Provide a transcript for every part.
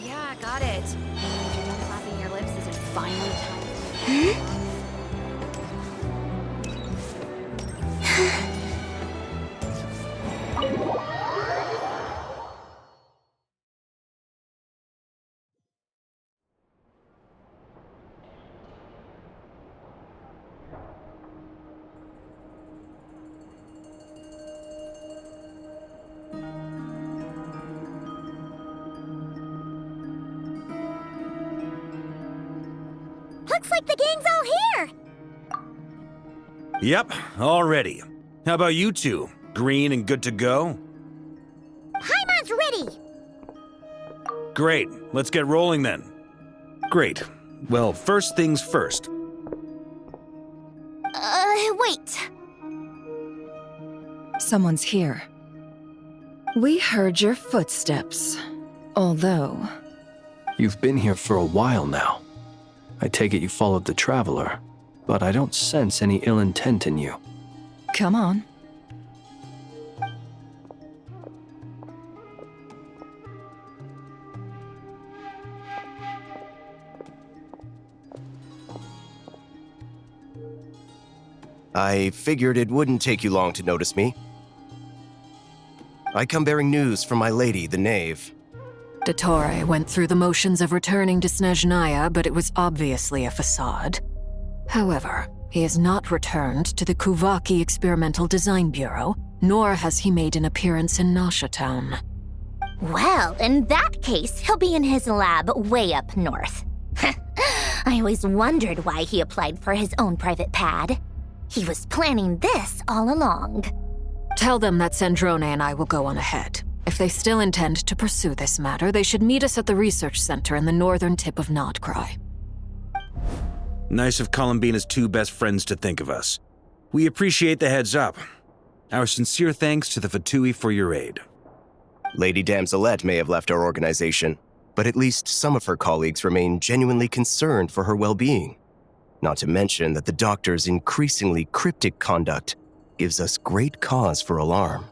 Yeah, got it. Flapping your lips is it finally time? Looks like the gang's all here! Yep, all ready. How about you two? Green and good to go? Paimon's ready! Great, let's get rolling then. Great. Well, first things first. Wait. Someone's here. We heard your footsteps. Although... You've been here for a while now. I take it you followed the Traveler, but I don't sense any ill intent in you. Come on. I figured it wouldn't take you long to notice me. I come bearing news from my lady, the Knave. Dottore went through the motions of returning to Snezhnaya, but it was obviously a facade. However, he has not returned to the Kuvaki Experimental Design Bureau, nor has he made an appearance in Nasha Town. Well, in that case, he'll be in his lab way up north. I always wondered why he applied for his own private pad. He was planning this all along. Tell them that Sandrone and I will go on ahead. If they still intend to pursue this matter, they should meet us at the research center in the northern tip of Nodcry. Nice of Columbina's two best friends to think of us. We appreciate the heads up. Our sincere thanks to the Fatui for your aid. Lady Damselette may have left our organization, but at least some of her colleagues remain genuinely concerned for her well-being. Not to mention that the doctor's increasingly cryptic conduct gives us great cause for alarm.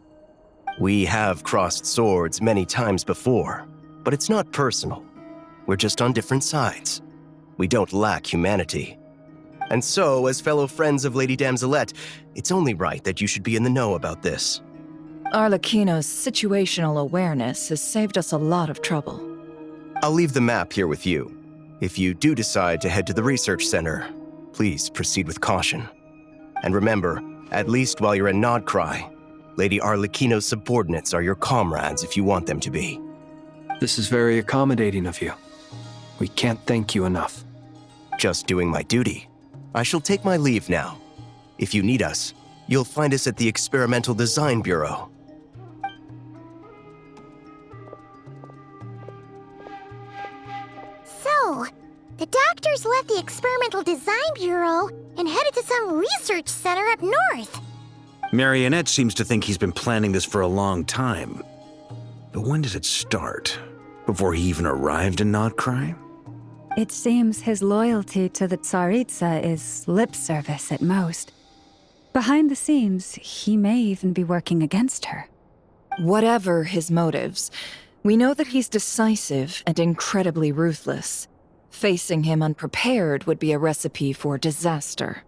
We have crossed swords many times before, but it's not personal. We're just on different sides. We don't lack humanity. And so, as fellow friends of Lady Damselette, it's only right that you should be in the know about this. Arlecchino's situational awareness has saved us a lot of trouble. I'll leave the map here with you. If you do decide to head to the research center, please proceed with caution. And remember, at least while you're in Nodcry, Lady Arlecchino's subordinates are your comrades if you want them to be. This is very accommodating of you. We can't thank you enough. Just doing my duty. I shall take my leave now. If you need us, you'll find us at the Experimental Design Bureau. So, the doctors left the Experimental Design Bureau and headed to some research center up north. Marionette seems to think he's been planning this for a long time. But when did it start? Before he even arrived in Nodcry? It seems his loyalty to the Tsaritsa is lip service at most. Behind the scenes, he may even be working against her. Whatever his motives, we know that he's decisive and incredibly ruthless. Facing him unprepared would be a recipe for disaster.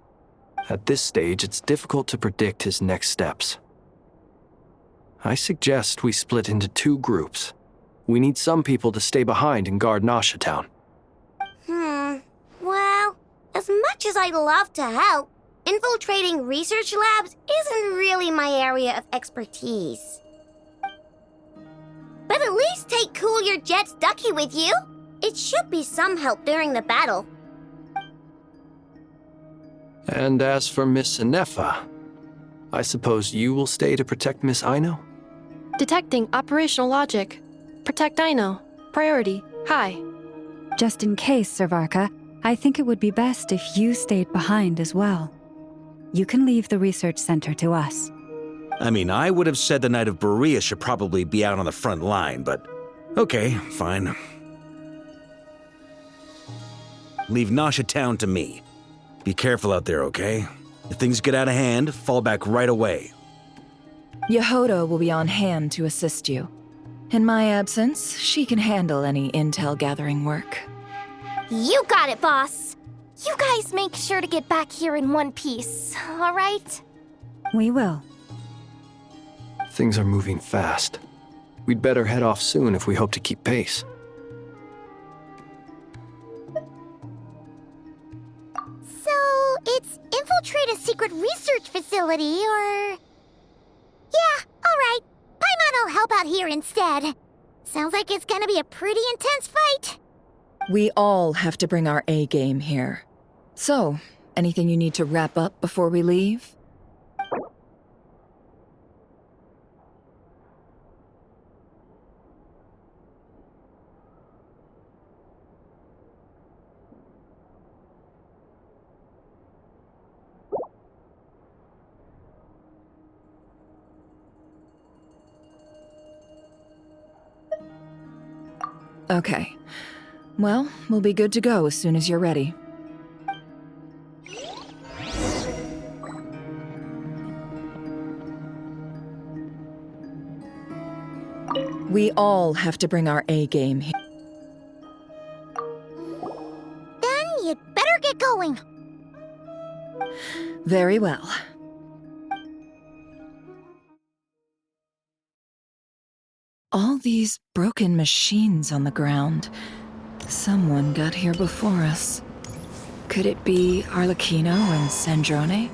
At this stage, it's difficult to predict his next steps. I suggest we split into two groups. We need some people to stay behind and guard Nasha Town. Well, as much as I'd love to help, infiltrating research labs isn't really my area of expertise. But at least take Cool Your Jet's Ducky with you. It should be some help during the battle. And as for Miss Inefa, I suppose you will stay to protect Miss Aino? Detecting operational logic. Protect Aino. Priority. High. Just in case, Servarka, I think it would be best if you stayed behind as well. You can leave the research center to us. I mean, I would have said the Knight of Berea should probably be out on the front line, but okay, fine. Leave Nasha Town to me. Be careful out there, okay? If things get out of hand, fall back right away. Yehoda will be on hand to assist you. In my absence, she can handle any intel gathering work. You got it, boss. You guys make sure to get back here in one piece, all right? We will. Things are moving fast. We'd better head off soon if we hope to keep pace. So, it's infiltrate a secret research facility, or... Yeah, alright. Paimon will help out here instead. Sounds like it's gonna be a pretty intense fight. We all have to bring our A game here. So, anything you need to wrap up before we leave? Okay. Well, we'll be good to go as soon as you're ready. We all have to bring our A game here. Then you'd better get going. Very well. All these broken machines on the ground. Someone got here before us. Could it be Arlecchino and Sandrone?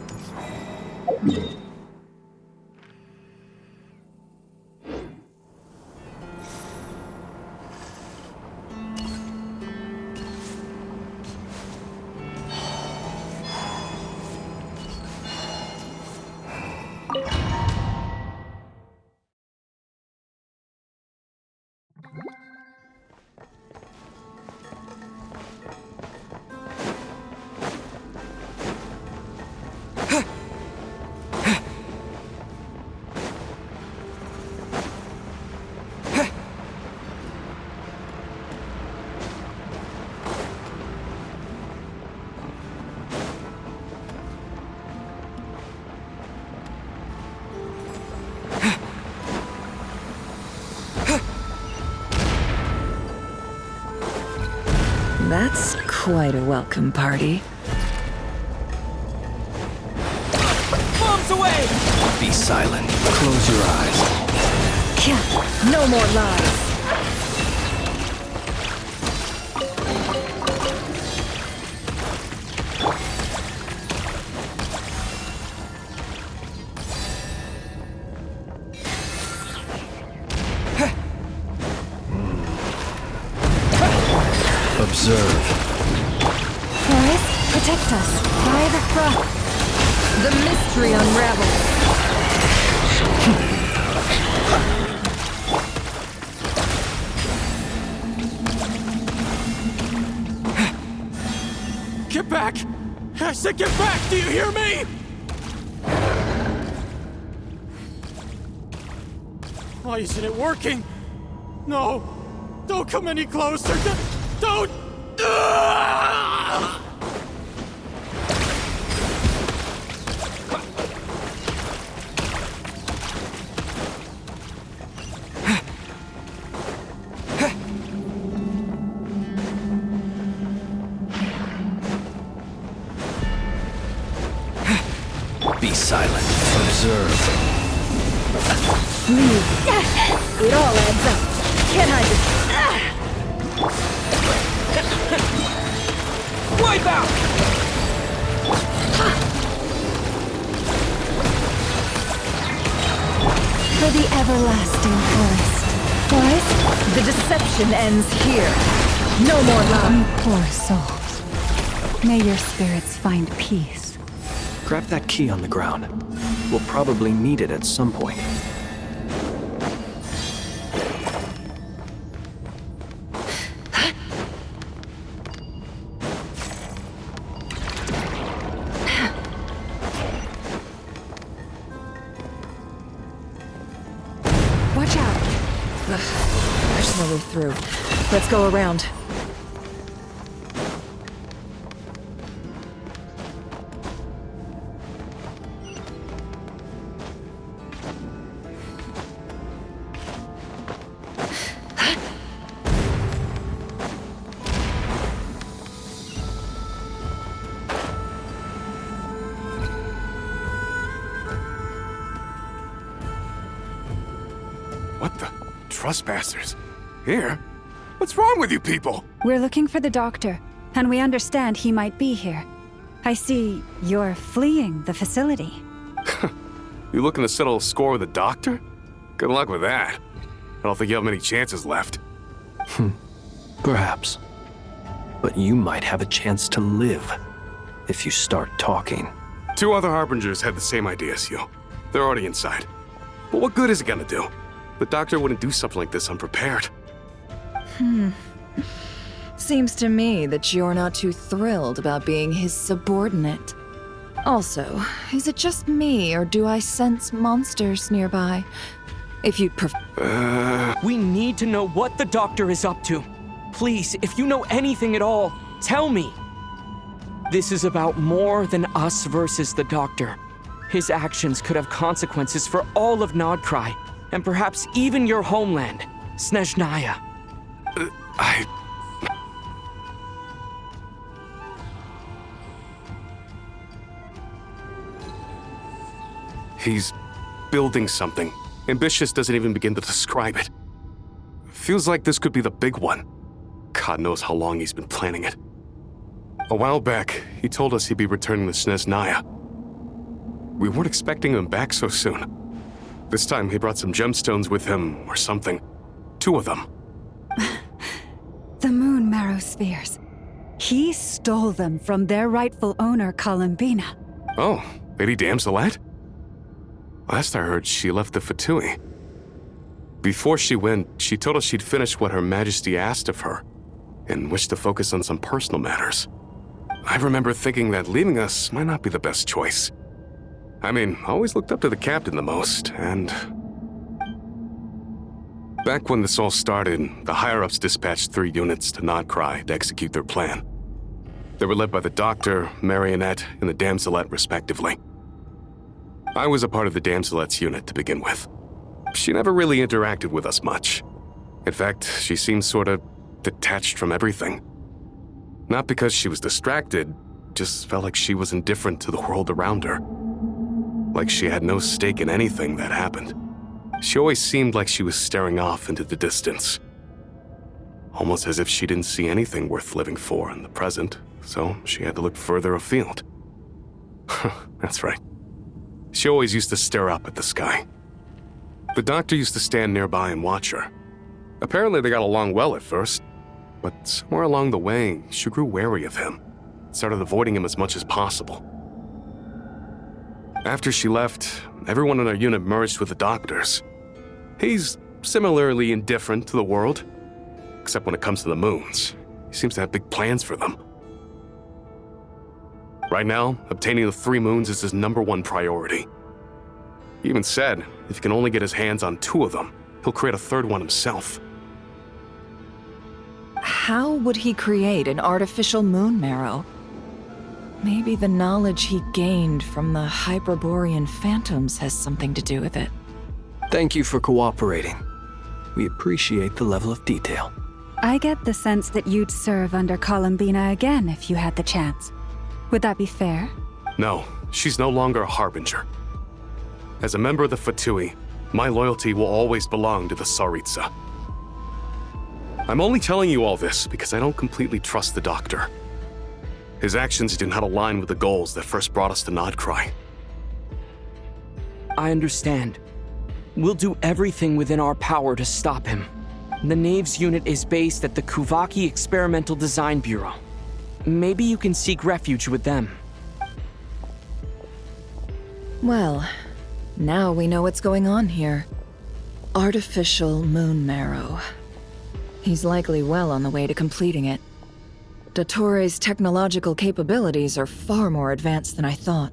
That's quite a welcome party. Bombs away! Be silent. Close your eyes. No more lies. Observe. Forest, protect us. By the frost. The mystery unravels. Get back! I said get back! Do you hear me? Why isn't it working? No! Don't come any closer! Don't! Be silent. Observe. Leave. It all adds up. Can't hide this. Wipe out! For the everlasting forest. Forest, The deception ends here. No more lies. you poor souls. May your spirits find peace. Grab that key on the ground. We'll probably need it at some point. Watch out! Ugh, there's no way through. Let's go around. What the? Trespassers? Here? What's wrong with you people? We're looking for the doctor, and we understand he might be here. I see you're fleeing the facility. You looking to settle a score with the doctor? Good luck with that. I don't think you have many chances left. Perhaps. But you might have a chance to live if you start talking. 2 other Harbingers had the same idea as you. They're already inside. But what good is it gonna do? The doctor wouldn't do something like this unprepared. Seems to me that you're not too thrilled about being his subordinate. Also, is it just me, or do I sense monsters nearby? If you'd prefer. We need to know what the doctor is up to. Please, if you know anything at all, tell me. This is about more than us versus the doctor. His actions could have consequences for all of Nodcry, and perhaps even your homeland, Snezhnaya. He's building something. Ambitious doesn't even begin to describe it. Feels like this could be the big one. God knows how long he's been planning it. A while back, he told us he'd be returning to Snezhnaya. We weren't expecting him back so soon. This time he brought some gemstones with him, or something. 2 of them. The moon marrow spheres. He stole them from their rightful owner, Columbina. Oh, Lady Damselette? Last I heard, she left the Fatui. Before she went, she told us she'd finish what Her Majesty asked of her, and wished to focus on some personal matters. I remember thinking that leaving us might not be the best choice. I mean, I always looked up to the captain the most, and... Back when this all started, the higher-ups dispatched 3 units to Nodcry to execute their plan. They were led by the Doctor, Marionette, and the Damselette, respectively. I was a part of the Damselette's unit to begin with. She never really interacted with us much. In fact, she seemed sort of detached from everything. Not because she was distracted, just felt like she was indifferent to the world around her. Like she had no stake in anything that happened. She always seemed like she was staring off into the distance. Almost as if she didn't see anything worth living for in the present, so she had to look further afield. That's right. She always used to stare up at the sky. The Doctor used to stand nearby and watch her. Apparently they got along well at first, but somewhere along the way, she grew wary of him, started avoiding him as much as possible. After she left, everyone in our unit merged with the Doctor's. He's similarly indifferent to the world, except when it comes to the moons. He seems to have big plans for them. Right now, obtaining the 3 moons is his #1 priority. He even said, if he can only get his hands on 2 of them, he'll create a 3rd one himself. How would he create an artificial moon marrow? Maybe the knowledge he gained from the Hyperborean phantoms has something to do with it. Thank you for cooperating. We appreciate the level of detail. I get the sense that you'd serve under Columbina again if you had the chance. Would that be fair? No, she's no longer a Harbinger. As a member of the Fatui, my loyalty will always belong to the Tsaritsa. I'm only telling you all this because I don't completely trust the Doctor. His actions do not align with the goals that first brought us to Nodcry. I understand. We'll do everything within our power to stop him. The Knaves unit is based at the Kuvaki Experimental Design Bureau. Maybe you can seek refuge with them. Well, now we know what's going on here. Artificial moon marrow. He's likely well on the way to completing it. Dottore's technological capabilities are far more advanced than I thought.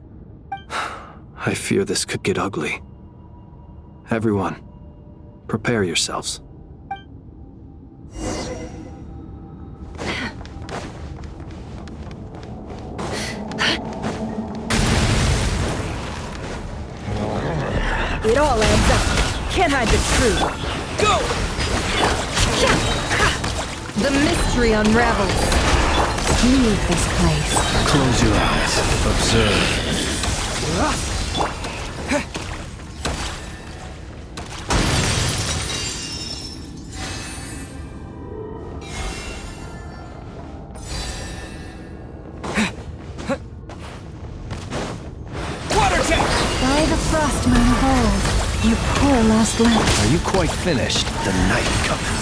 I fear this could get ugly. Everyone, Prepare yourselves. It all adds up. Can't hide the truth. Go! The mystery unravels. Leave this place. Close your eyes. Observe. Water tank! By the frost moon of old, you poor lost lamb. Are you quite finished? The night cometh.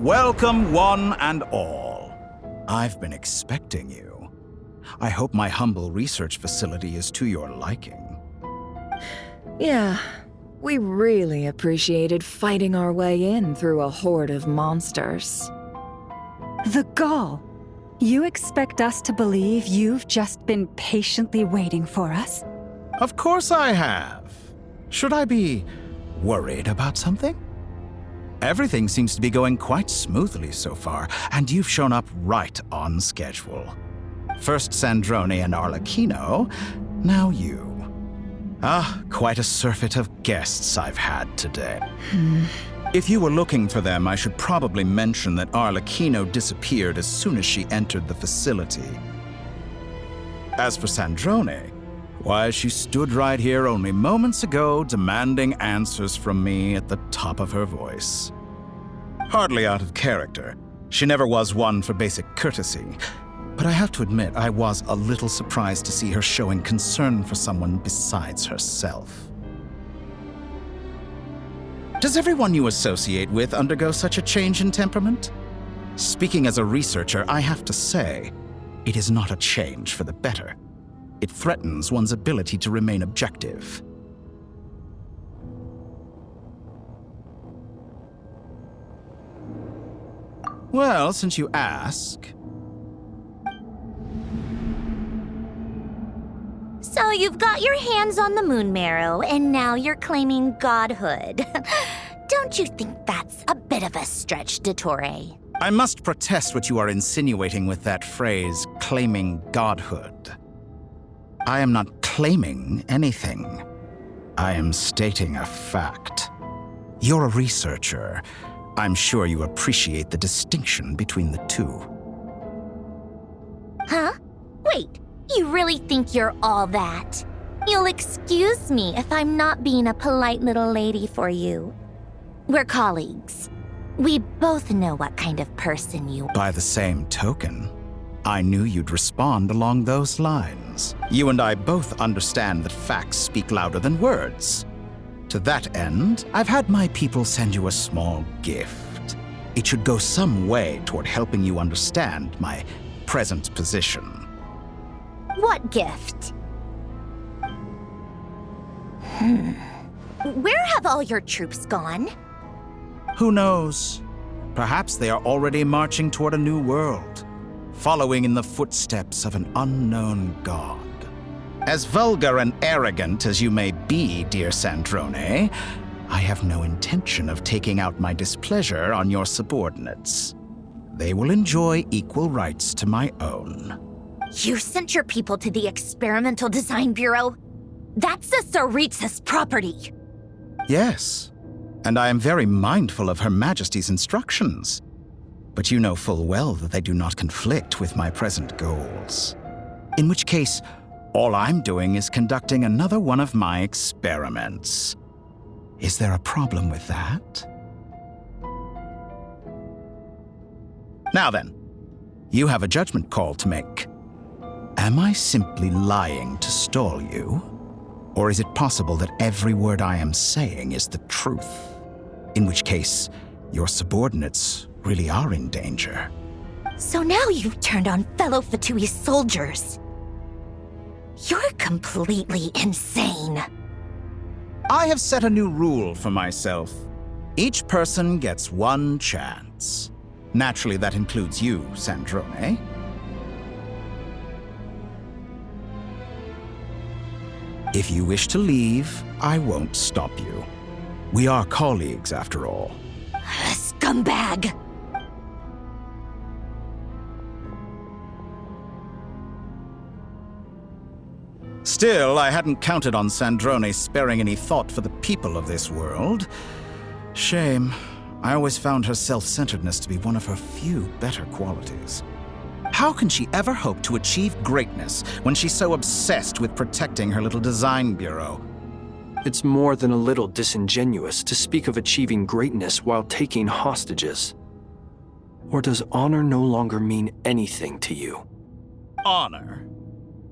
Welcome, one and all. I've been expecting you. I hope my humble research facility is to your liking. Yeah, we really appreciated fighting our way in through a horde of monsters. The gall. You expect us to believe you've just been patiently waiting for us? Of course I have. Should I be worried about something? Everything seems to be going quite smoothly so far, and you've shown up right on schedule. First Sandrone and Arlecchino, now you. Quite a surfeit of guests I've had today. If you were looking for them, I should probably mention that Arlecchino disappeared as soon as she entered the facility. As for Sandrone, why, she stood right here only moments ago demanding answers from me at the top of her voice. Hardly out of character. She never was one for basic courtesy. But I have to admit, I was a little surprised to see her showing concern for someone besides herself. Does everyone you associate with undergo such a change in temperament? Speaking as a researcher, I have to say, it is not a change for the better. It threatens one's ability to remain objective. Well, since you ask... So you've got your hands on the moon marrow, and now you're claiming godhood. Don't you think that's a bit of a stretch, Dottore? I must protest what you are insinuating with that phrase, claiming godhood. I am not claiming anything. I am stating a fact. You're a researcher. I'm sure you appreciate the distinction between the two. Huh? Wait, you really think you're all that? You'll excuse me if I'm not being a polite little lady for you. We're colleagues. We both know what kind of person you are. By the same token, I knew you'd respond along those lines. You and I both understand that facts speak louder than words. To that end, I've had my people send you a small gift. It should go some way toward helping you understand my present position. What gift? Where have all your troops gone? Who knows? Perhaps they are already marching toward a new world, following in the footsteps of an unknown god. As vulgar and arrogant as you may be, dear Sandrone, I have no intention of taking out my displeasure on your subordinates. They will enjoy equal rights to my own. You sent your people to the Experimental Design Bureau? That's the Tsaritsa's property. Yes, and I am very mindful of Her Majesty's instructions. But you know full well that they do not conflict with my present goals. In which case, all I'm doing is conducting another one of my experiments. Is there a problem with that? Now then, you have a judgment call to make. Am I simply lying to stall you? Or is it possible that every word I am saying is the truth? In which case, your subordinates really are in danger. So now you've turned on fellow Fatui soldiers. You're completely insane. I have set a new rule for myself. Each person gets one chance. Naturally, that includes you, Sandrone. If you wish to leave, I won't stop you. We are colleagues, after all. Scumbag! Still, I hadn't counted on Sandrone sparing any thought for the people of this world. Shame. I always found her self-centeredness to be one of her few better qualities. How can she ever hope to achieve greatness when she's so obsessed with protecting her little design bureau? It's more than a little disingenuous to speak of achieving greatness while taking hostages. Or does honor no longer mean anything to you? Honor?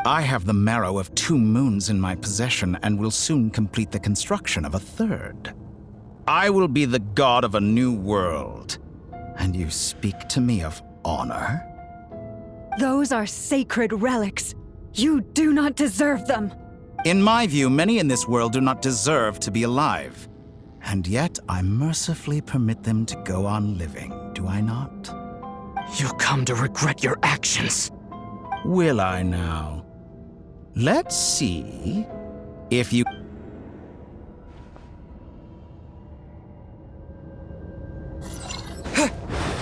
I have the marrow of 2 moons in my possession and will soon complete the construction of a 3rd. I will be the god of a new world. And you speak to me of honor? Those are sacred relics. You do not deserve them. In my view, many in this world do not deserve to be alive. And yet, I mercifully permit them to go on living, do I not? You'll come to regret your actions. Will I now? Let's see if you...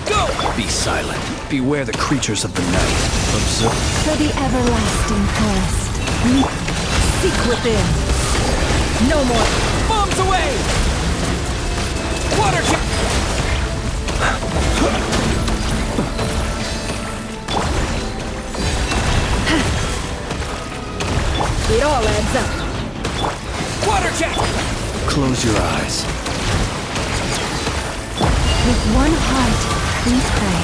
Go! Be silent. Beware the creatures of the night. Observe. For the everlasting past. Seek within. No more. Bombs away! Water jet! It all adds up. Water jet! Close your eyes. With one heart, please pray.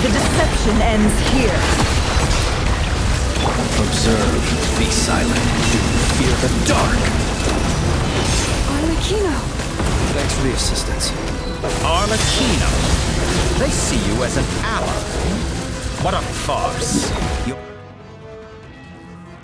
The deception ends here. Observe. Be silent. Do fear the dark. Arlecchino! Thanks for the assistance. Arlecchino. They see you as an ally. What a farce. You